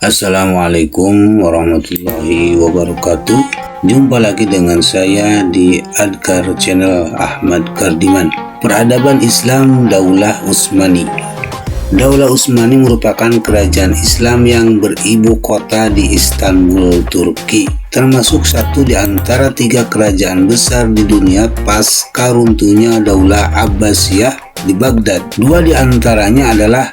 Assalamualaikum warahmatullahi wabarakatuh. Jumpa lagi dengan saya di Adkar Channel Ahmad Kardiman. Peradaban Islam Daulah Utsmani. Daulah Utsmani merupakan kerajaan Islam yang beribu kota di Istanbul, Turki, termasuk satu di antara tiga kerajaan besar di dunia pasca runtuhnya Daulah Abbasiyah di Baghdad. Dua di antaranya adalah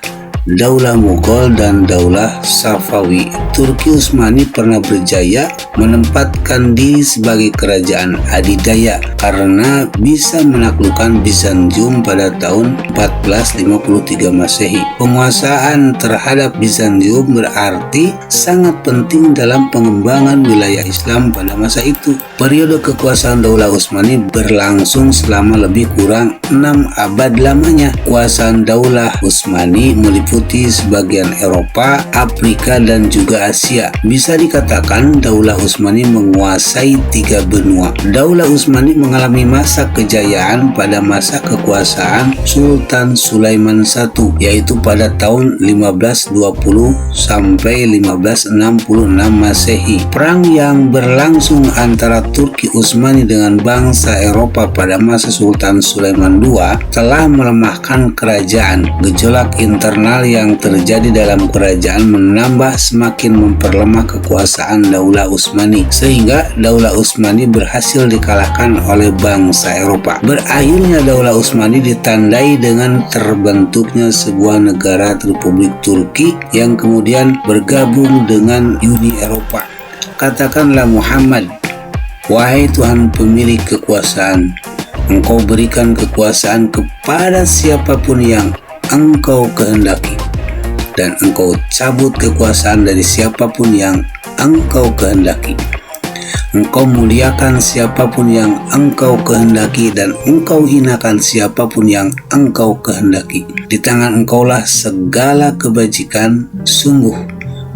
Daulah Mughal dan Daulah Safawi. Turki Utsmani pernah berjaya menempatkan diri sebagai kerajaan adidaya karena bisa menaklukkan Bizantium pada tahun 1453 Masehi. Penguasaan terhadap Bizantium berarti sangat penting dalam pengembangan wilayah Islam pada masa itu. Periode kekuasaan Daulah Utsmani berlangsung selama lebih kurang 6 abad lamanya. Kekuasaan Daulah Utsmani meliputi sebagian Eropa, Afrika, dan juga Asia. Bisa dikatakan Daulah Utsmani menguasai 3 benua. Daulah Utsmani mengalami masa kejayaan pada masa kekuasaan Sultan Sulaiman I, yaitu pada tahun 1520 sampai 1566 Masehi. Perang yang berlangsung antara Turki Utsmani dengan bangsa Eropa pada masa Sultan Sulaiman II telah melemahkan kerajaan. Gejolak internal yang terjadi dalam kerajaan menambah semakin memperlemah kekuasaan Daulah Utsmani, sehingga Daulah Utsmani berhasil dikalahkan oleh bangsa Eropa. Berakhirnya Daulah Utsmani ditandai dengan terbentuknya sebuah negara Republik Turki yang kemudian bergabung dengan Uni Eropa. Katakanlah Muhammad, wahai Tuhan pemilik kekuasaan, Engkau berikan kekuasaan kepada siapapun yang Engkau kehendaki, dan Engkau cabut kekuasaan dari siapapun yang Engkau kehendaki. Engkau muliakan siapapun yang Engkau kehendaki, dan Engkau hinakan siapapun yang Engkau kehendaki. Di tangan Engkaulah segala kebajikan, sungguh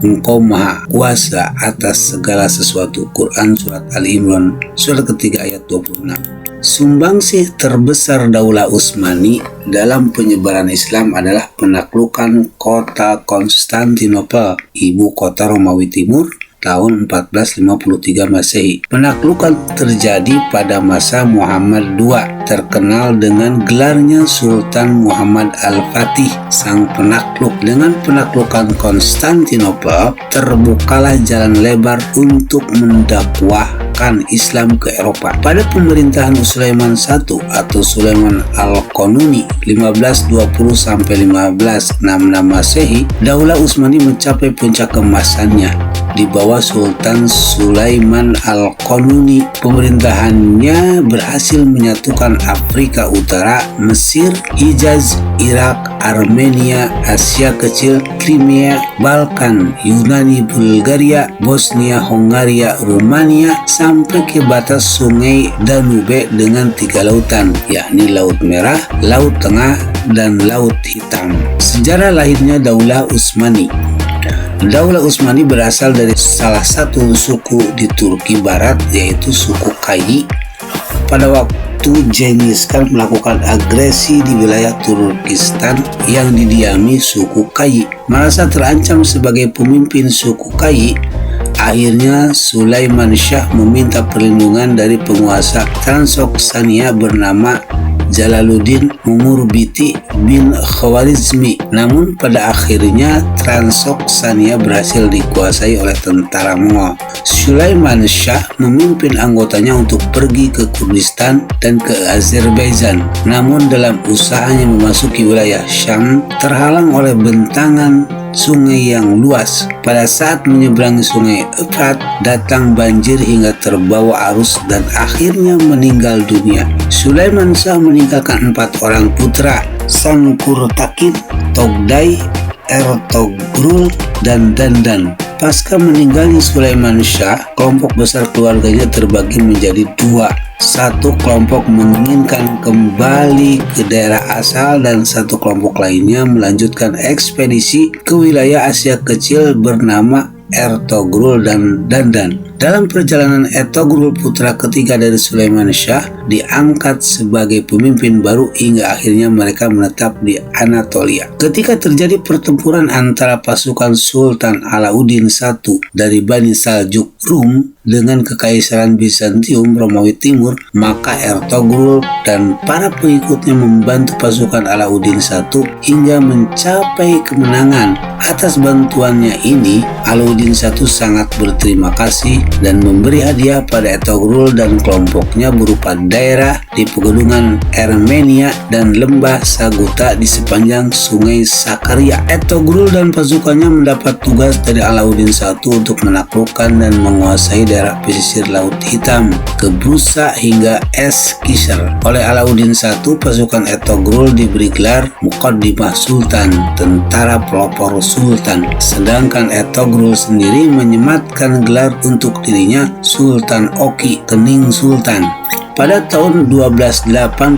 Engkau maha kuasa atas segala sesuatu. Quran Surat Ali Imran surat ketiga ayat 26. Sumbangsih terbesar Daulah Utsmani dalam penyebaran Islam adalah penaklukan kota Konstantinopel, ibu kota Romawi Timur, tahun 1453 Masehi. Penaklukan terjadi pada masa Muhammad II, terkenal dengan gelarnya Sultan Muhammad Al-Fatih, sang penakluk. Dengan penaklukan Konstantinopel, terbukalah jalan lebar untuk mendakwahkan Islam ke Eropa. Pada pemerintahan Sulaiman I atau Sulaiman Al-Qanuni 1520 sampai 1566 Masehi, Daulah Utsmani mencapai puncak keemasannya. Di bawah Sultan Sulaiman Al-Qanuni, pemerintahannya berhasil menyatukan Afrika Utara, Mesir, Hijaz, Irak, Armenia, Asia Kecil, Crimea, Balkan, Yunani, Bulgaria, Bosnia, Hongaria, Rumania, sampai ke batas sungai Danube dengan 3 lautan, yakni Laut Merah, Laut Tengah, dan Laut Hitam. Sejarah lahirnya Daulah Utsmani. Daulah Utsmani berasal dari salah satu suku di Turki Barat, yaitu suku Kayi. Pada waktu Genghis Khan melakukan agresi di wilayah Turkistan yang didiami suku Kayi, merasa terancam sebagai pemimpin suku Kayi. Akhirnya Sulaiman Shah meminta perlindungan dari penguasa Transoksania bernama Jalaluddin Mumurbiti bin Khawarizmi. Namun pada akhirnya Transoksania berhasil dikuasai oleh tentara Mongol. Sulaiman Shah memimpin anggotanya untuk pergi ke Kurdistan dan ke Azerbaijan. Namun dalam usahanya memasuki wilayah Syam, terhalang oleh bentangan sungai yang luas. Pada saat menyeberangi sungai Efrat, datang banjir hingga terbawa arus dan akhirnya meninggal dunia. Sulaiman Shah meninggalkan 4 orang putra, Sangkurtakin, Togday, Ertugrul, dan Dandan. Pasca meninggalnya Sulaiman Shah, kelompok besar keluarganya terbagi menjadi 2. Satu kelompok menginginkan kembali ke daerah asal dan satu kelompok lainnya melanjutkan ekspedisi ke wilayah Asia Kecil bernama Ertugrul dan Dandan. Dalam perjalanan Ertugrul putra ketiga dari Sulaiman Shah diangkat sebagai pemimpin baru hingga akhirnya mereka menetap di Anatolia. Ketika terjadi pertempuran antara pasukan Sultan Alauddin I dari Bani Saljuk Rum dengan Kekaisaran Bizantium Romawi Timur, maka Ertugrul dan para pengikutnya membantu pasukan Alauddin I hingga mencapai kemenangan. Atas bantuannya ini, Alauddin I sangat berterima kasih dan memberi hadiah pada Ertugrul dan kelompoknya berupa daerah di pegunungan Armenia dan lembah Saguta di sepanjang sungai Sakarya. Ertugrul dan pasukannya mendapat tugas dari Alauddin I untuk menaklukkan dan menguasai daerah pesisir Laut Hitam, Kebrusa hingga Eskisar. Oleh Alauddin I, pasukan Ertugrul diberi gelar Muqaddimah Sultan, tentara pelopor Sultan, sedangkan Ertugrul sendiri menyematkan gelar untuk dirinya Sultan Oki, Kening Sultan. Pada tahun 1288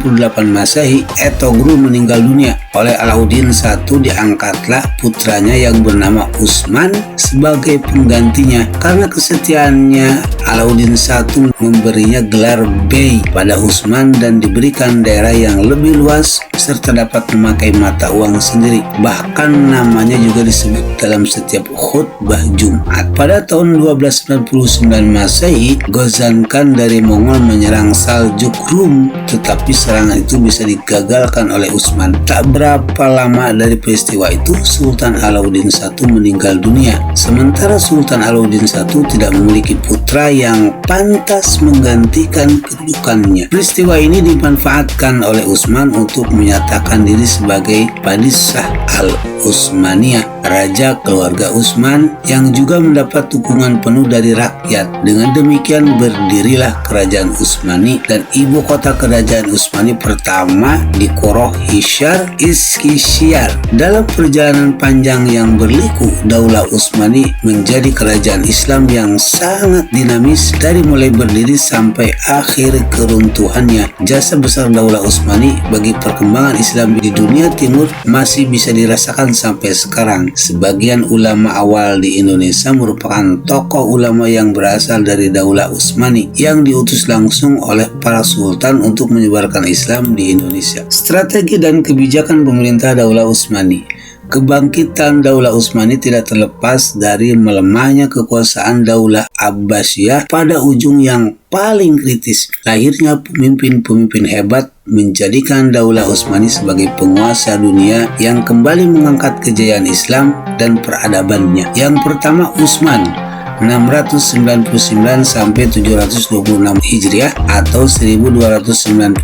Masehi, Ertugrul meninggal dunia. Oleh Alauddin I diangkatlah putranya yang bernama Utsman sebagai penggantinya. Karena kesetiaannya, Alauddin I memberinya gelar Bey pada Utsman dan diberikan daerah yang lebih luas serta dapat memakai mata uang sendiri. Bahkan namanya juga disebut dalam setiap khutbah Jumat. Pada tahun 1299 Masehi, Ghazan Khan dari Mongol menyerang Saljuk Rum, tetapi serangan itu bisa digagalkan oleh Utsman. Tak berapa lama dari peristiwa itu, Sultan Alauddin I meninggal dunia. Sementara Sultan Alauddin I tidak memiliki putra yang pantas menggantikan kedudukannya. Peristiwa ini dimanfaatkan oleh Utsman untuk menyatakan diri sebagai Padishah Al-Utsmaniyah, raja keluarga Utsman yang juga mendapat dukungan penuh dari rakyat. Dengan demikian berdirilah kerajaan Utsmani dan ibu kota kerajaan Utsmani pertama di Koroh Hishar, Eskisiyar. Dalam perjalanan panjang yang berliku, Daulah Utsmani menjadi kerajaan Islam yang sangat dinamis dari mulai berdiri sampai akhir keruntuhannya. Jasa besar Daulah Utsmani bagi perkembangan Islam di dunia timur masih bisa dirasakan sampai sekarang. Sebagian ulama awal di Indonesia merupakan tokoh ulama yang berasal dari Daulah Utsmani yang diutus langsung oleh para sultan untuk menyebarkan Islam di Indonesia. Strategi dan kebijakan pemerintah Daulah Utsmani. Kebangkitan Daulah Utsmani tidak terlepas dari melemahnya kekuasaan Daulah Abbasiyah pada ujung yang paling kritis. Lahirnya pemimpin-pemimpin hebat menjadikan Daulah Utsmani sebagai penguasa dunia yang kembali mengangkat kejayaan Islam dan peradabannya. Yang pertama, Utsman 699 sampai 726 Hijriah atau 1299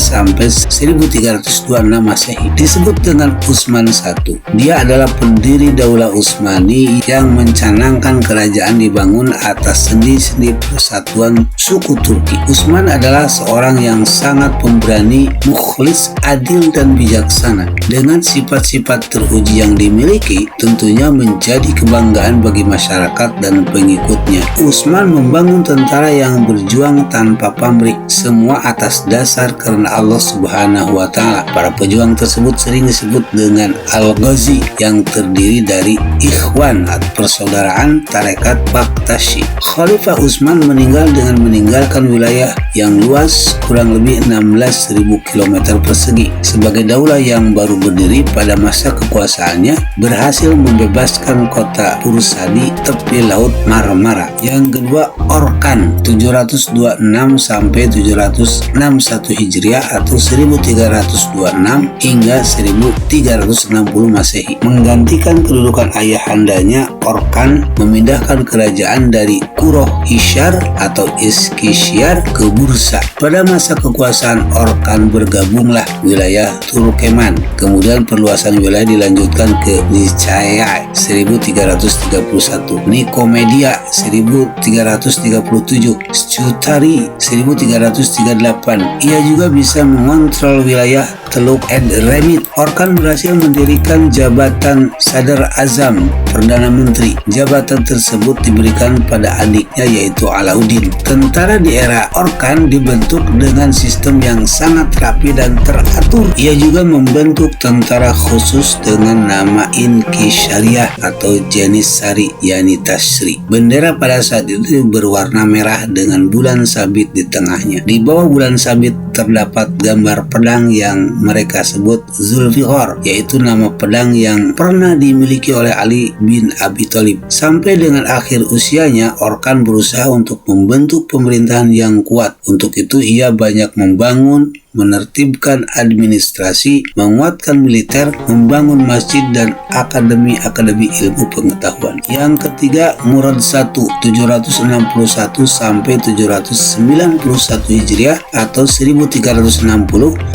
sampai 1326 Masehi. Disebut dengan Utsman I. Dia adalah pendiri Daulah Utsmani yang mencanangkan kerajaan dibangun atas sendi-sendi persatuan suku Turki. Utsman adalah seorang yang sangat pemberani, mukhlis, adil dan bijaksana. Dengan sifat-sifat teruji yang dimiliki, tentunya menjadi kebanggaan bagi masyarakat dan pengikutnya. Utsman membangun tentara yang berjuang tanpa pamrih, semua atas dasar karena Allah Subhanahu wa Ta'ala. Para pejuang tersebut sering disebut dengan Al-Ghazi yang terdiri dari ikhwan atau persaudaraan tarekat Baktashi. Khalifah Utsman meninggal dengan meninggalkan wilayah yang luas kurang lebih 16.000 km persegi. Sebagai daulah yang baru berdiri pada masa kekuasaannya, berhasil membebaskan kota Pursadi tepi laut Marmara. Yang kedua, Orkan 726 sampai 761 Hijriah atau 1326 hingga 1360 Masehi. Menggantikan kedudukan ayahandanya, Orkan memindahkan kerajaan dari Koroh Hishar atau Eskisiyar ke Bursa. Pada masa kekuasaan Orkan bergabunglah wilayah Turkeman. Kemudian perluasan wilayah dilanjutkan ke Nicaea 1331, Nikomedia 1337, Scutari 1338. Ia juga bisa mengontrol wilayah Teluk Edremit. Orkan berhasil mendirikan jabatan Sadar Azam, Perdana Menteri. Jabatan tersebut diberikan pada adiknya yaitu Alauddin. Tentara di era Orkan dibentuk dengan sistem yang sangat rapi dan teratur. Ia juga membentuk tentara khusus dengan nama Inkisariyah atau Janissary Yanitashri. Kafalery. Bendera pada saat itu berwarna merah dengan bulan sabit di tengahnya. Di bawah bulan sabit terdapat gambar pedang yang mereka sebut Zulfiqar, yaitu nama pedang yang pernah dimiliki oleh Ali bin Abi Thalib. Sampai dengan akhir usianya, Orkan berusaha untuk membentuk pemerintahan yang kuat. Untuk itu ia banyak membangun, menertibkan administrasi, menguatkan militer, membangun masjid dan akademi-akademi ilmu pengetahuan. Yang ketiga, Murad I 761 sampai 791 Hijriah atau 1360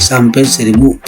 sampai 1388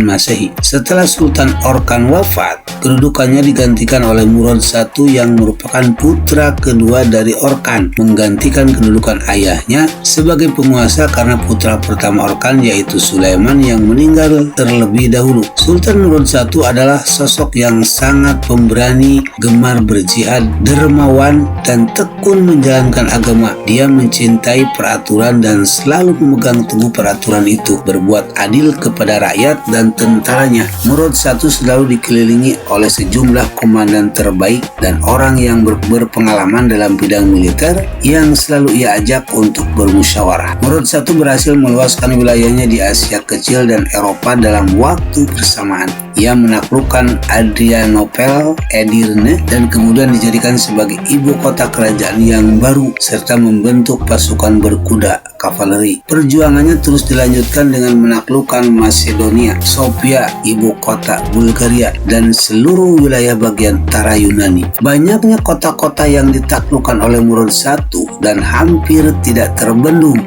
Masehi. Setelah Sultan Orkan wafat, kedudukannya digantikan oleh Murad I yang merupakan putra kedua dari Orkan, menggantikan kedudukan ayahnya sebagai penguasa karena putra pertama Orkan yaitu Sulaiman yang meninggal terlebih dahulu. Sultan Murad I adalah sosok yang sangat pemberani, gemar berjihad, dermawan, dan tekun menjalankan agama. Dia mencintai peraturan dan selalu memegang teguh peraturan itu, berbuat adil kepada rakyat dan tentaranya. Murad I selalu dikelilingi oleh sejumlah komandan terbaik dan orang yang berpengalaman dalam bidang militer yang selalu ia ajak untuk bermusyawarah. Murad I berhasil meluaskan wilayahnya di Asia Kecil dan Eropa dalam waktu bersamaan. Ia menaklukkan Adrianople, Edirne, dan kemudian dijadikan sebagai ibu kota kerajaan yang baru serta membentuk pasukan berkuda Kavaleri. Perjuangannya terus dilanjutkan dengan menaklukkan Macedonia, Sofia, ibu kota Bulgaria, dan seluruh wilayah bagian utara Yunani. Banyaknya kota-kota yang ditaklukkan oleh Murad I dan hampir tidak terbendung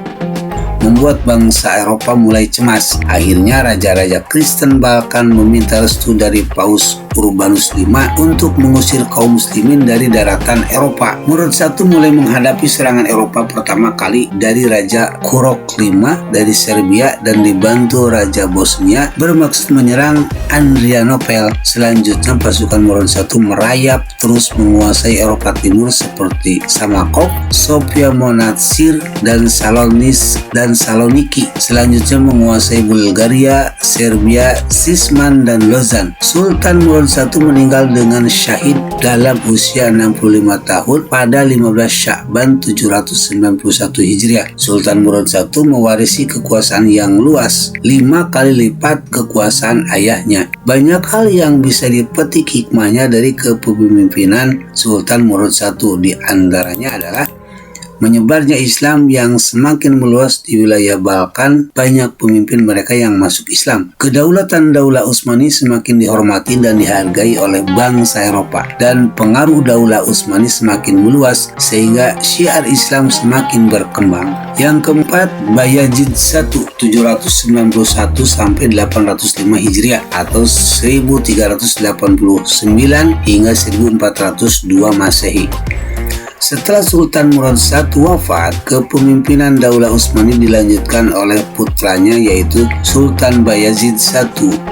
membuat bangsa Eropa mulai cemas. Akhirnya raja-raja Kristen Balkan meminta restu dari Paus Urbanus V untuk mengusir kaum muslimin dari daratan Eropa. Murad I mulai menghadapi serangan Eropa pertama kali dari Raja Kurok V dari Serbia dan dibantu Raja Bosnia bermaksud menyerang Adrianople. Selanjutnya pasukan Murad I merayap terus menguasai Eropa Timur seperti Samakov, Sofia Monastir, dan Saloniki. Selanjutnya menguasai Bulgaria, Serbia, Sisman, dan Lozan. Sultan Murad I meninggal dengan syahid dalam usia 65 tahun pada 15 Sya'ban 791 Hijriah. Sultan Murad I mewarisi kekuasaan yang luas, 5 kali lipat kekuasaan ayahnya. Banyak hal yang bisa dipetik hikmahnya dari kepemimpinan Sultan Murad I. Di antaranya adalah menyebarnya Islam yang semakin meluas di wilayah Balkan, banyak pemimpin mereka yang masuk Islam. Kedaulatan Daulah Utsmani semakin dihormati dan dihargai oleh bangsa Eropa, dan pengaruh Daulah Utsmani semakin meluas sehingga syiar Islam semakin berkembang. Yang keempat, Bayazid I 791 sampai 805 Hijriah atau 1389 hingga 1402 Masehi. Setelah Sultan Murad I wafat, kepemimpinan Daulah Utsmani dilanjutkan oleh putranya yaitu Sultan Bayazid I.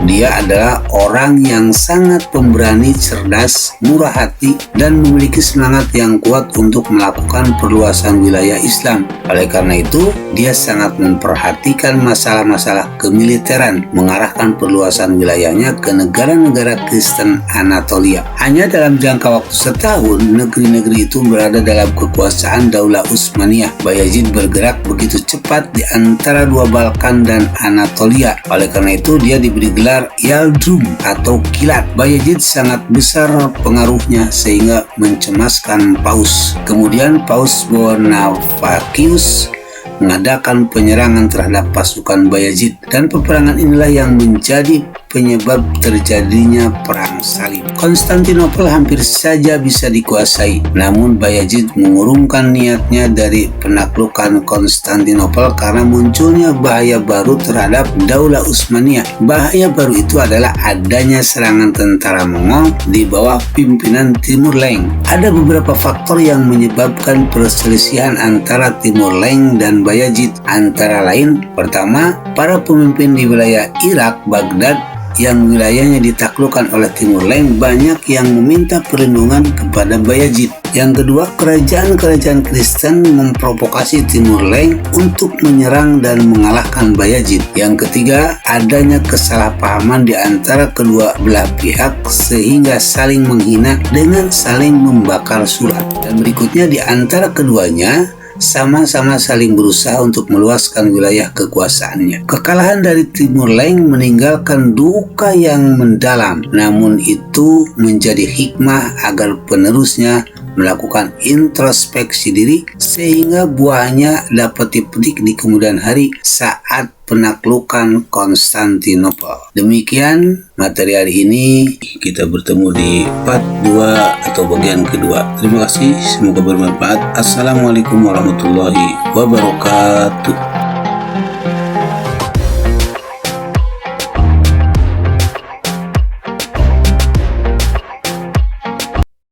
Dia adalah orang yang sangat pemberani, cerdas, murah hati, dan memiliki semangat yang kuat untuk melakukan perluasan wilayah Islam. Oleh karena itu, dia sangat memperhatikan masalah-masalah kemiliteran, mengarahkan perluasan wilayahnya ke negara-negara Kristen Anatolia. Hanya dalam jangka waktu setahun, negeri-negeri itu berada dalam kekuasaan Daulah Utsmaniyah. Bayazid bergerak begitu cepat di antara dua Balkan dan Anatolia. Oleh karena itu dia diberi gelar Yaldrum atau kilat. Bayazid sangat besar pengaruhnya sehingga mencemaskan Paus. Kemudian Paus Bonifacius mengadakan penyerangan terhadap pasukan Bayazid, dan peperangan inilah yang menjadi penyebab terjadinya perang salib. Konstantinopel hampir saja bisa dikuasai, namun Bayazid mengurungkan niatnya dari penaklukan Konstantinopel karena munculnya bahaya baru terhadap Daulah Utsmaniyah. Bahaya baru itu adalah adanya serangan tentara Mongol di bawah pimpinan Timur Leng. Ada beberapa faktor yang menyebabkan perselisihan antara Timur Leng dan Bayazid, antara lain: pertama, para pemimpin di wilayah Irak, Baghdad, yang wilayahnya ditaklukkan oleh Timur Leng banyak yang meminta perlindungan kepada Bayazid. Yang kedua, kerajaan-kerajaan Kristen memprovokasi Timur Leng untuk menyerang dan mengalahkan Bayazid. Yang ketiga, adanya kesalahpahaman di antara kedua belah pihak sehingga saling menghina dengan saling membakar surat. Dan berikutnya, di antara keduanya sama-sama saling berusaha untuk meluaskan wilayah kekuasaannya. Kekalahan dari Timur Leng meninggalkan duka yang mendalam, namun itu menjadi hikmah agar penerusnya melakukan introspeksi diri sehingga buahnya dapat dipetik di kemudian hari saat penaklukan Konstantinopel. Demikian materi hari ini. Kita bertemu di part 2 atau bagian kedua. Terima kasih, semoga bermanfaat. Assalamualaikum warahmatullahi wabarakatuh.